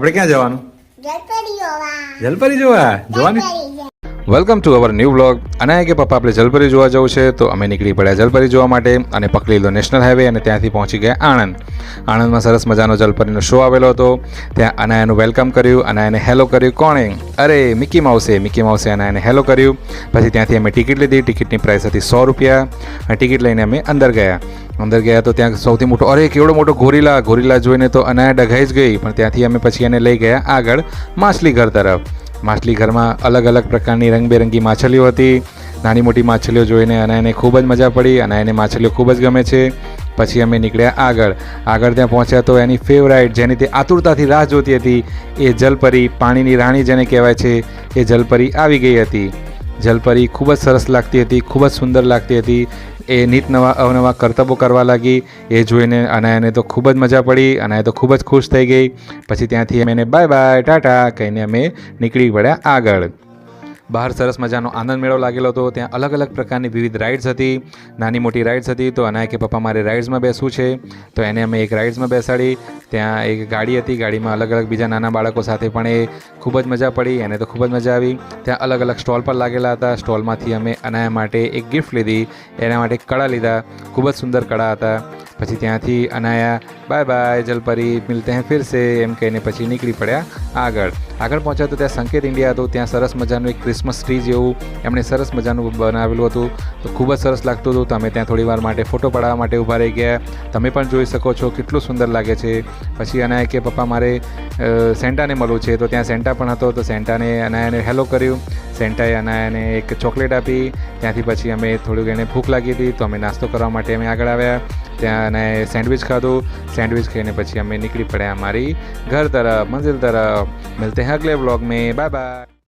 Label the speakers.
Speaker 1: આપણે ક્યાં જવાનું?
Speaker 2: જલપરી જોવા.
Speaker 1: જલપરી જોવા જવાની.
Speaker 2: જલપરી.
Speaker 1: Welcome to our new vlog. અને કે પપ્પા આપણે જલપરી જોવા જવું છે તો અમે નીકળી પડ્યા જલપરી જોવા માટે અને પકડી લીધો નેશનલ હાઈવે અને ત્યાંથી પહોંચી ગયા આણંદ. આણંદમાં સરસ મજાનો જલપરીનો શો આવેલો હતો. ત્યાં અનાયાનું વેલકમ કર્યું, અનાયાને હેલો કર્યું. કોણે? અરે મિકી માઉસે અનાયાને હેલો કર્યું. પછી ત્યાંથી અમે ટિકિટ લીધી. ટિકિટની પ્રાઇસ હતી 100 રૂપિયા અને ટિકિટ લઈને અમે અંદર ગયા તો ત્યાં સૌથી મોટો કેવડો મોટો ગોરીલા જોઈને તો અનાયા ડઘાઈ જ ગઈ. પણ ત્યાંથી અમે પછી એને લઈ ગયા આગળ માછલી ઘર તરફ. માછલી ઘરમાં અલગ અલગ પ્રકારની રંગબેરંગી માછલીઓ હતી. નાની મોટી માછલીઓ જોઈને અનાયાને ખૂબ જ મજા પડી. અનાયાને માછલીઓ ખૂબ જ ગમે છે. પછી અમે નીકળ્યા આગળ ત્યાં પહોંચ્યા તો એની ફેવરાઇટ, જેની તે આતુરતાથી રાહ જોતી હતી, એ જલપરી, પાણીની રાણી જેને કહેવાય છે, એ જલપરી આવી ગઈ હતી. જલપરી ખૂબ જ સરસ લાગતી હતી, ખૂબ જ સુંદર લાગતી હતી. એ અવનવા કરતબો કરવા લાગી. એ જોઈને અનાયાને તો ખૂબ જ મજા પડી. અનાયા તો ખૂબ જ ખુશ થઈ ગઈ. પછી ત્યાંથી અમે બાય બાય ટાટા કહીને અમે નીકળી પડ્યા આગળ. બહાર સરસ મજાનો આનંદ મેળો લાગેલો હતો. ત્યાં અલગ અલગ પ્રકારની વિવિધ રાઇડ્સ હતી, નાની મોટી રાઇડ્સ હતી. તો અનાયા કે પપ્પા મારે રાઇડ્સમાં બેસવું છે, તો એને અમે એક રાઇડ્સમાં બેસાડી. ત્યાં એક ગાડી હતી, ગાડીમાં અલગ અલગ બીજા નાના બાળકો સાથે પણ એ ખૂબ જ મજા પડી. એને તો ખૂબ જ મજા આવી. ત્યાં અલગ અલગ સ્ટોલ પર લાગેલા હતા. સ્ટોલમાંથી અમે અનાયા માટે એક ગિફ્ટ લીધી, એના માટે કડા લીધા. ખૂબ જ સુંદર કડા હતા. પછી ત્યાંથી અનાયા બાય બાય જલપરી, મિલતે હૈ ફિર સે એમ કહીને પછી નીકળી પડ્યા આગળ પહોંચ્યા તો ત્યાં સંકેત ઇન્ડિયા હતું. ત્યાં સરસ મજાનું એક ક્રિસમસ ટ્રી જેવું એમણે સરસ મજાનું બનાવેલું હતું. તો ખૂબ જ સરસ લાગતું હતું. તો અમે ત્યાં થોડી વાર માટે ફોટો પડાવવા માટે ઊભા રહી ગયા. તમે પણ જોઈ શકો છો કેટલું સુંદર લાગે છે. પછી અનાયા કે પપ્પા મારે સેન્ટાને મળવું છે, તો ત્યાં સેન્ટા પણ હતો. તો સેન્ટાને અનાયાને હેલો કર્યું. સેન્ટાએ અનાયાને એક ચોકલેટ આપી. ત્યાંથી પછી અમે થોડુંક એને ભૂખ લાગી હતી, તો અમે નાસ્તો કરવા માટે અમે આગળ આવ્યા. ત્યાં અને સેન્ડવિચ ખાધું. સેન્ડવિચ ખાઈને પછી અમે નીકળી પડ્યા અમારી ઘર તરફ, મંઝિલ તરફ. મિલતે હૈ અગલે વ્લોગ મેં. Bye bye.